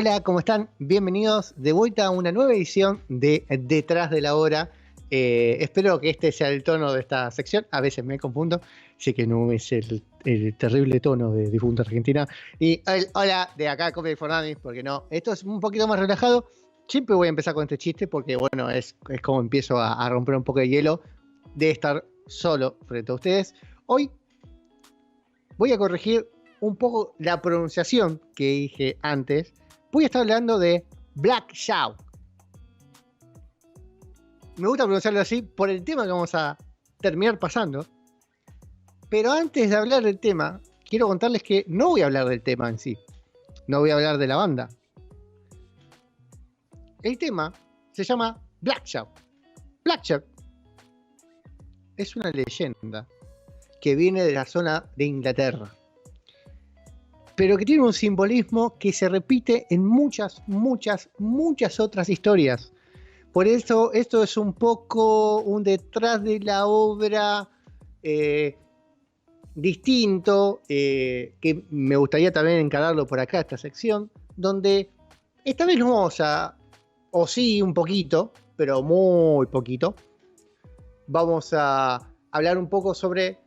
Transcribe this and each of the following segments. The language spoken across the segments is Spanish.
Hola, ¿cómo están? Bienvenidos de vuelta a una nueva edición de Detrás de la Hora. Espero que este sea el tono de esta sección. A veces me confundo. Sé que no es el terrible tono de Difunta Argentina. Y hola, de acá, Cope Fornadis, porque no. Esto es un poquito más relajado. Siempre voy a empezar con este chiste porque, bueno, es como empiezo a romper un poco de hielo de estar solo frente a ustedes. Hoy voy a corregir un poco la pronunciación que dije antes. Voy a estar hablando de Black Shark. Me gusta pronunciarlo así por el tema que vamos a terminar pasando. Pero antes de hablar del tema, quiero contarles que no voy a hablar del tema en sí. No voy a hablar de la banda. El tema se llama Black Shark. Black Shark es una leyenda que viene de la zona de Inglaterra, pero que tiene un simbolismo que se repite en muchas otras historias. Por eso esto es un poco un detrás de la obra distinto, que me gustaría también encararlo por acá, esta sección, donde esta vez no vamos a, o sí un poquito, pero muy poquito, vamos a hablar un poco sobre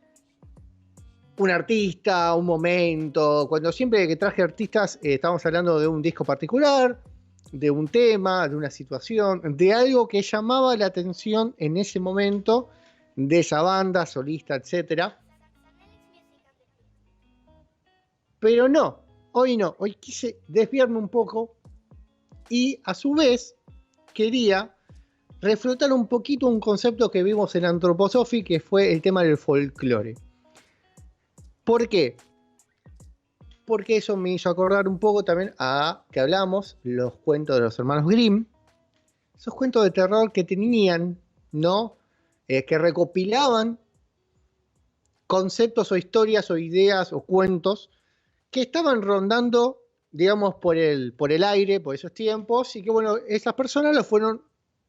un artista, un momento. Cuando siempre que traje artistas estamos hablando de un disco particular, de un tema, de una situación, de algo que llamaba la atención en ese momento de esa banda, solista, etcétera. Pero no, hoy quise desviarme un poco y a su vez quería reflotar un poquito un concepto que vimos en Anthroposophy, que fue el tema del folclore. ¿Por qué? Porque eso me hizo acordar un poco también a que hablamos los cuentos de los hermanos Grimm, esos cuentos de terror que tenían, ¿no? Que recopilaban conceptos o historias o ideas o cuentos que estaban rondando, digamos, por el aire, por esos tiempos, y que, bueno, esas personas los fueron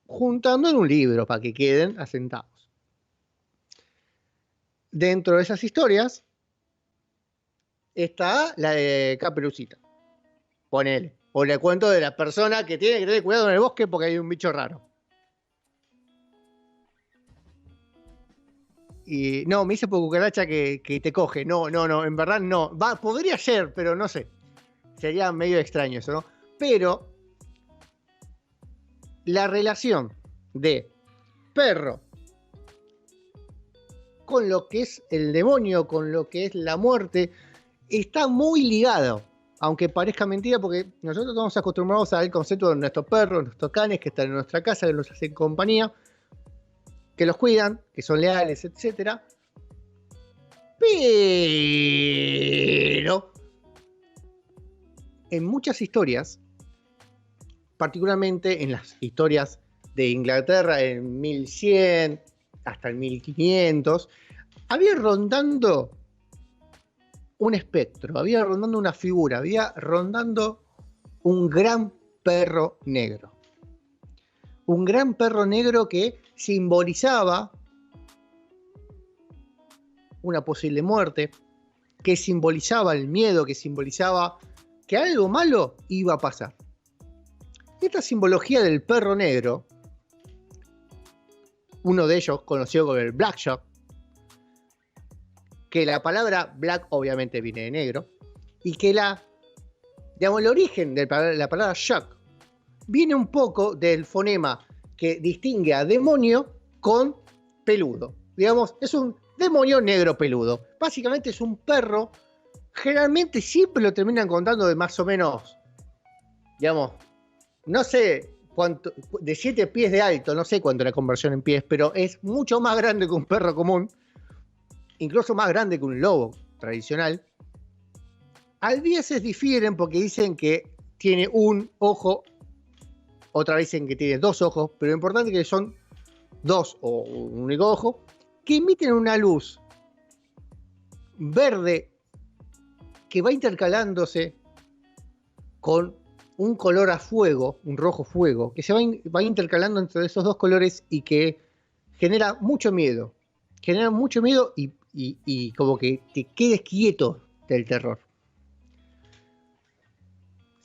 juntando en un libro para que queden asentados. Dentro de esas historias está la de Caperucita, ponele. O le cuento de la persona que tiene que tener cuidado en el bosque porque hay un bicho raro. Y no, me dice por cucaracha que te coge. No, en verdad no. Podría ser, pero no sé. Sería medio extraño eso, ¿no? Pero la relación de perro con lo que es el demonio, con lo que es la muerte, está muy ligado. Aunque parezca mentira, porque nosotros estamos acostumbrados al concepto de nuestros perros, nuestros canes que están en nuestra casa, que nos hacen compañía, que los cuidan, que son leales, etc. Pero en muchas historias, particularmente en las historias de Inglaterra en 1100 hasta el 1500, había rondando un espectro, había rondando una figura, había rondando un gran perro negro. Un gran perro negro que simbolizaba una posible muerte, que simbolizaba el miedo, que simbolizaba que algo malo iba a pasar. Esta simbología del perro negro, uno de ellos conocido como el Black Shark, que la palabra black obviamente viene de negro, y que el origen de la palabra shark viene un poco del fonema que distingue a demonio con peludo. Digamos, es un demonio negro peludo. Básicamente es un perro, generalmente siempre lo terminan contando de más o menos, digamos, no sé cuánto, de 7 pies de alto, no sé cuánto la conversión en pies, pero es mucho más grande que un perro común, incluso más grande que un lobo tradicional. A veces difieren porque dicen que tiene un ojo, otra vez dicen que tiene 2 ojos, pero lo importante es que son 2 o un único ojo, que emiten una luz verde que va intercalándose con un color a fuego, un rojo fuego, que se va intercalando entre esos 2 colores y que genera mucho miedo. Genera mucho miedo y como que te quedes quieto del terror.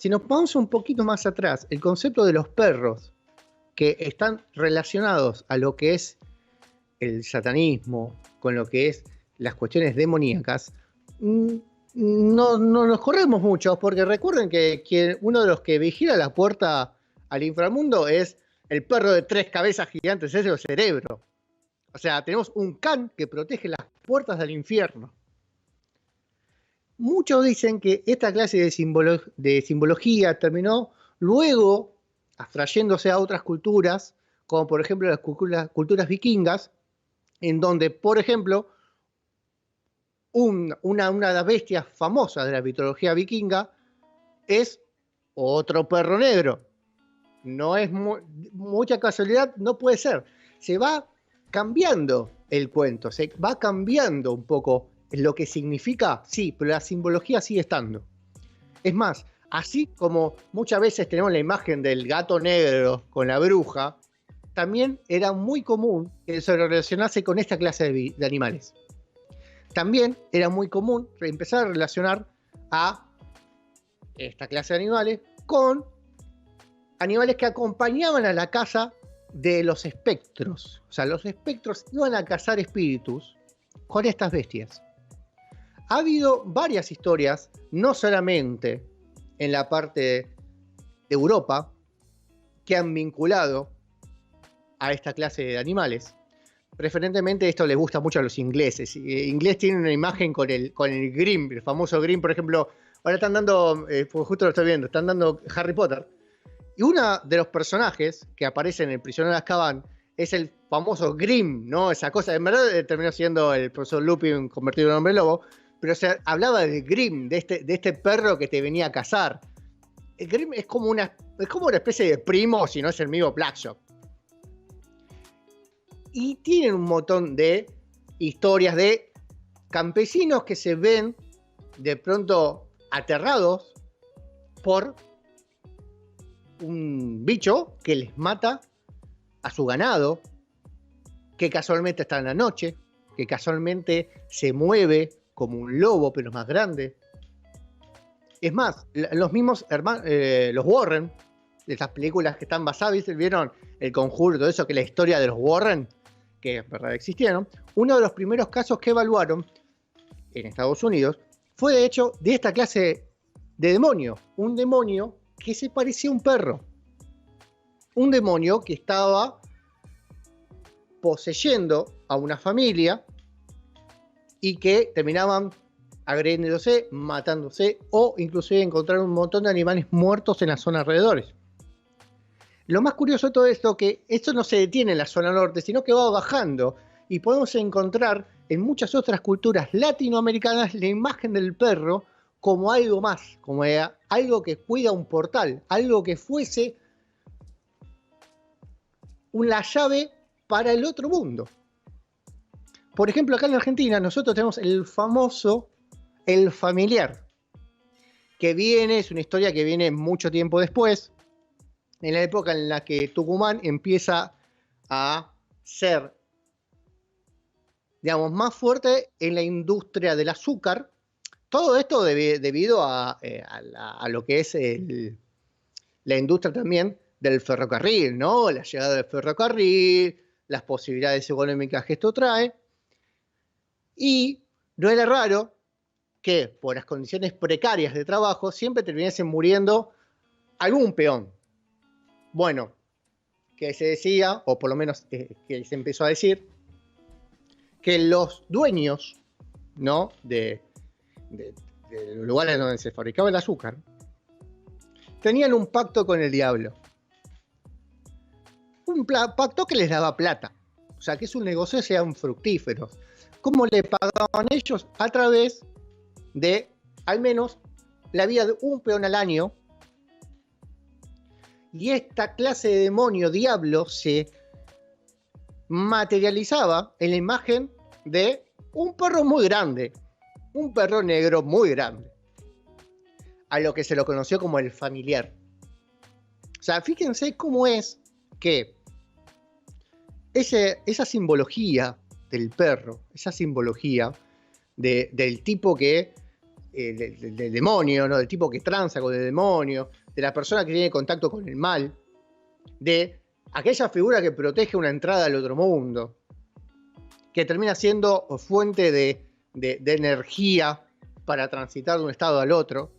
Si nos vamos un poquito más atrás, el concepto de los perros que están relacionados a lo que es el satanismo, con lo que es las cuestiones demoníacas, no nos corremos mucho, porque recuerden que uno de los que vigila la puerta al inframundo es el perro de 3 cabezas gigantes, ese es el cerebro. O sea, tenemos un Khan que protege las puertas del infierno. Muchos dicen que esta clase de simbología terminó luego abstrayéndose a otras culturas, como por ejemplo las culturas vikingas, en donde, por ejemplo, una de las bestias famosas de la mitología vikinga es otro perro negro. No es mucha casualidad, no puede ser. Se va cambiando el cuento, se va cambiando un poco lo que significa, sí, pero la simbología sigue estando. Es más, así como muchas veces tenemos la imagen del gato negro con la bruja, también era muy común que se relacionase con esta clase de animales. También era muy común empezar a relacionar a esta clase de animales con animales que acompañaban a la caza de los espectros. O sea, los espectros iban a cazar espíritus con estas bestias. Ha habido varias historias, no solamente en la parte de Europa, que han vinculado a esta clase de animales. Preferentemente esto les gusta mucho a los ingleses. Inglés tiene una imagen con el Grimm, el famoso Grimm, por ejemplo. Ahora están dando, justo lo estoy viendo, están dando Harry Potter. Y uno de los personajes que aparece en El prisionero de Azkaban es el famoso Grimm, ¿no? Esa cosa, en verdad terminó siendo el profesor Lupin convertido en hombre lobo, pero se hablaba del Grimm, de este perro que te venía a cazar. El Grimm es como una especie de primo, si no es el mismo Blackshot. Y tienen un montón de historias de campesinos que se ven de pronto aterrados por un bicho que les mata a su ganado, que casualmente está en la noche, que casualmente se mueve como un lobo pero más grande. Es más, los mismos los Warren, de estas películas que están basadas, ¿vieron? El Conjuro, todo eso, que la historia de los Warren, que en verdad existieron, uno de los primeros casos que evaluaron en Estados Unidos fue de hecho de esta clase de demonio, un demonio que se parecía a un perro, un demonio que estaba poseyendo a una familia y que terminaban agrediéndose, matándose o inclusive encontraron un montón de animales muertos en la zona alrededores. Lo más curioso de todo esto es que esto no se detiene en la zona norte, sino que va bajando y podemos encontrar en muchas otras culturas latinoamericanas la imagen del perro como algo más, como algo que cuida un portal, algo que fuese una llave para el otro mundo. Por ejemplo, acá en Argentina nosotros tenemos el famoso El Familiar, que es una historia que viene mucho tiempo después, en la época en la que Tucumán empieza a ser, digamos, más fuerte en la industria del azúcar. Todo esto debido a lo que es la industria también del ferrocarril, ¿no? La llegada del ferrocarril, las posibilidades económicas que esto trae. Y no era raro que por las condiciones precarias de trabajo siempre terminasen muriendo algún peón. Bueno, que se decía, o por lo menos que se empezó a decir, que los dueños, ¿no?, de los lugares donde se fabricaba el azúcar, tenían un pacto con el diablo. Un pacto que les daba plata. O sea, que sus negocios sean fructíferos. ¿Cómo le pagaban ellos? A través de, al menos, la vida de un peón al año. Y esta clase de demonio, diablo, se materializaba en la imagen de un perro muy grande. Un perro negro muy grande. A lo que se lo conoció como el Familiar. O sea, fíjense cómo es que esa simbología del perro, esa simbología del tipo que del demonio, ¿no? Del tipo que tranza con el demonio, de la persona que tiene contacto con el mal, de aquella figura que protege una entrada al otro mundo, que termina siendo fuente de energía para transitar de un estado al otro,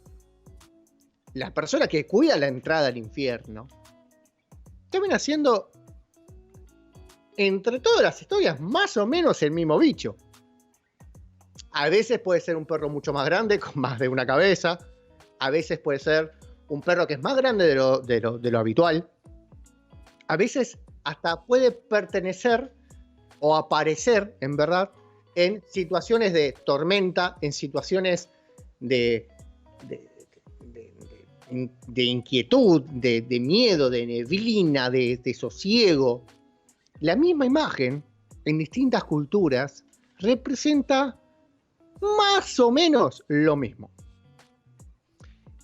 la persona que cuida la entrada al infierno, termina siendo, entre todas las historias, más o menos el mismo bicho. A veces puede ser un perro mucho más grande, con más de una cabeza. A veces puede ser un perro que es más grande de lo habitual. A veces hasta puede pertenecer o aparecer, en verdad, en situaciones de tormenta, en situaciones de inquietud, de miedo, de neblina, de sosiego. La misma imagen, en distintas culturas, representa más o menos lo mismo.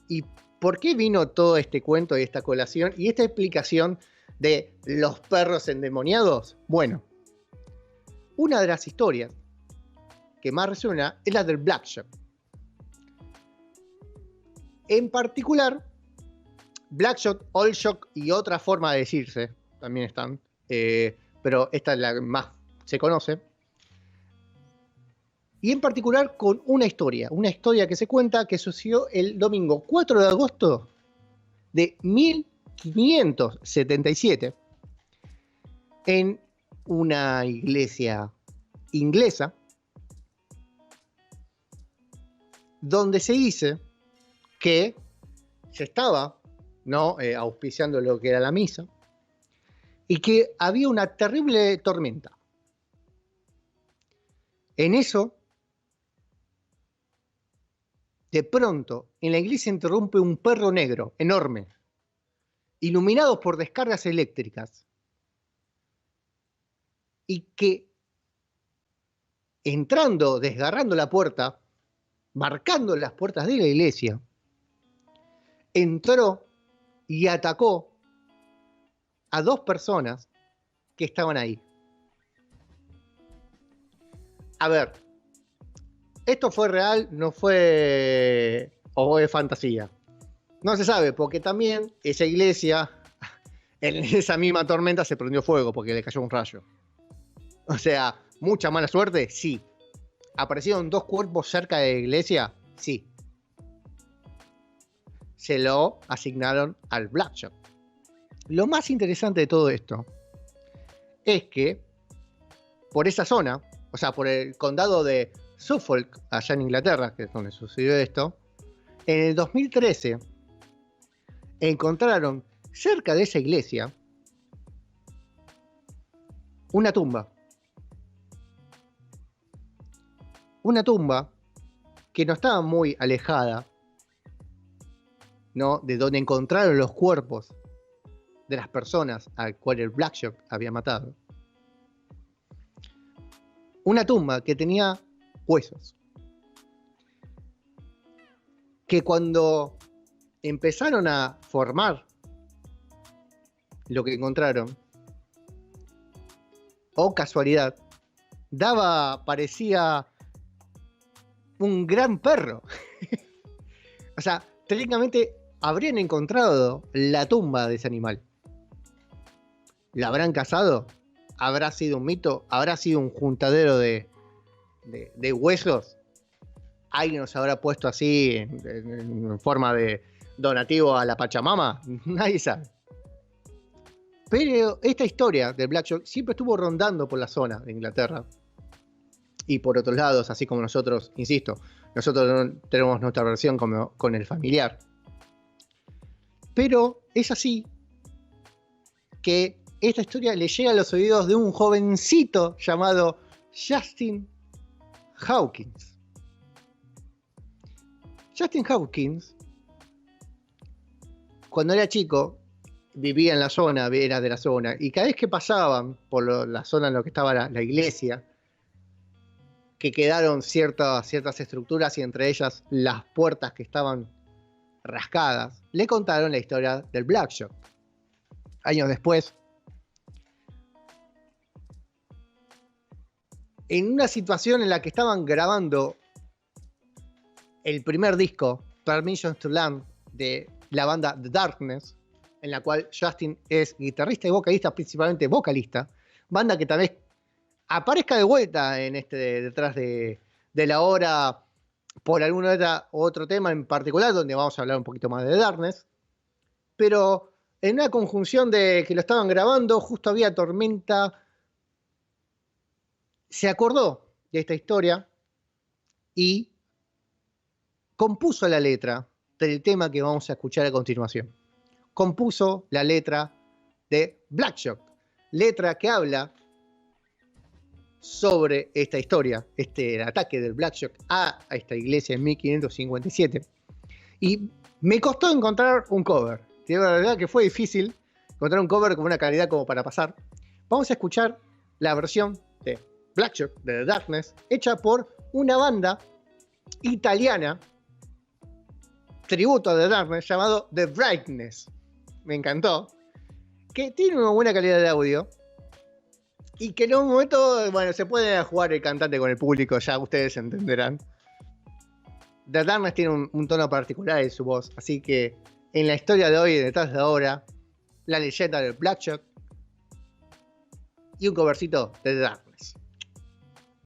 ¿Y por qué vino todo este cuento y esta colación y esta explicación de los perros endemoniados? Bueno, una de las historias que más resuena es la del Black Shock. En particular, Black Shock, Old Shock y otra forma de decirse también están, pero esta es la que más se conoce. Y en particular con una historia que se cuenta que sucedió el domingo 4 de agosto de 1577 en una iglesia inglesa, donde se dice que se estaba, ¿no?, auspiciando lo que era la misa, y que había una terrible tormenta. En eso, de pronto, en la iglesia interrumpe un perro negro enorme, iluminado por descargas eléctricas, y que, entrando, desgarrando la puerta, marcando las puertas de la iglesia, entró y atacó a 2 personas que estaban ahí. A ver, ¿esto fue real? ¿No fue o es fantasía? No se sabe, porque también esa iglesia, en esa misma tormenta se prendió fuego porque le cayó un rayo. O sea, mucha mala suerte, sí. ¿Aparecieron 2 cuerpos cerca de la iglesia? Sí. Se lo asignaron al Black Shock. Lo más interesante de todo esto es que por esa zona, o sea, por el condado de Suffolk, allá en Inglaterra, que es donde sucedió esto, en el 2013 encontraron cerca de esa iglesia una tumba. Una tumba que no estaba muy alejada, ¿no?, de donde encontraron los cuerpos de las personas al cual el Black Shock había matado. Una tumba que tenía huesos. Que cuando empezaron a formar lo que encontraron, o casualidad, parecía un gran perro. O sea, técnicamente habrían encontrado la tumba de ese animal. ¿La habrán cazado? ¿Habrá sido un mito? ¿Habrá sido un juntadero de huesos? ¿Alguien nos habrá puesto así en forma de donativo a la Pachamama? Nadie sabe. Pero esta historia del Black Shock siempre estuvo rondando por la zona de Inglaterra y por otros lados, así como nosotros, insisto, nosotros tenemos nuestra versión con el familiar. Pero es así que esta historia le llega a los oídos de un jovencito llamado Justin Hawkins. Justin Hawkins, cuando era chico, vivía en la zona, era de la zona, y cada vez que pasaban por la zona en la que estaba la iglesia, que quedaron ciertas estructuras y entre ellas las puertas que estaban rascadas, le contaron la historia del Black Shock. Años después, en una situación en la que estaban grabando el primer disco, Permission to Land, de la banda The Darkness, en la cual Justin es guitarrista y vocalista, principalmente vocalista, banda que tal vez aparezca de vuelta en detrás de la hora por algún otro tema en particular, donde vamos a hablar un poquito más de The Darkness, pero en una conjunción de que lo estaban grabando, justo había tormenta, se acordó de esta historia y compuso la letra del tema que vamos a escuchar a continuación. Compuso la letra de Black Shock, letra que habla sobre esta historia, el ataque del Black Shock a esta iglesia en 1557. Y me costó encontrar un cover. La verdad que fue difícil encontrar un cover con una calidad como para pasar. Vamos a escuchar la versión de Black Shock, de The Darkness, hecha por una banda italiana, tributo a The Darkness, llamado The Brightness. Me encantó. Que tiene una buena calidad de audio. Y que en un momento, bueno, se puede jugar el cantante con el público, ya ustedes entenderán. The Darkness tiene un tono particular en su voz, así que en la historia de hoy, detrás de ahora, la leyenda del Black Shock y un covercito de The Darkness.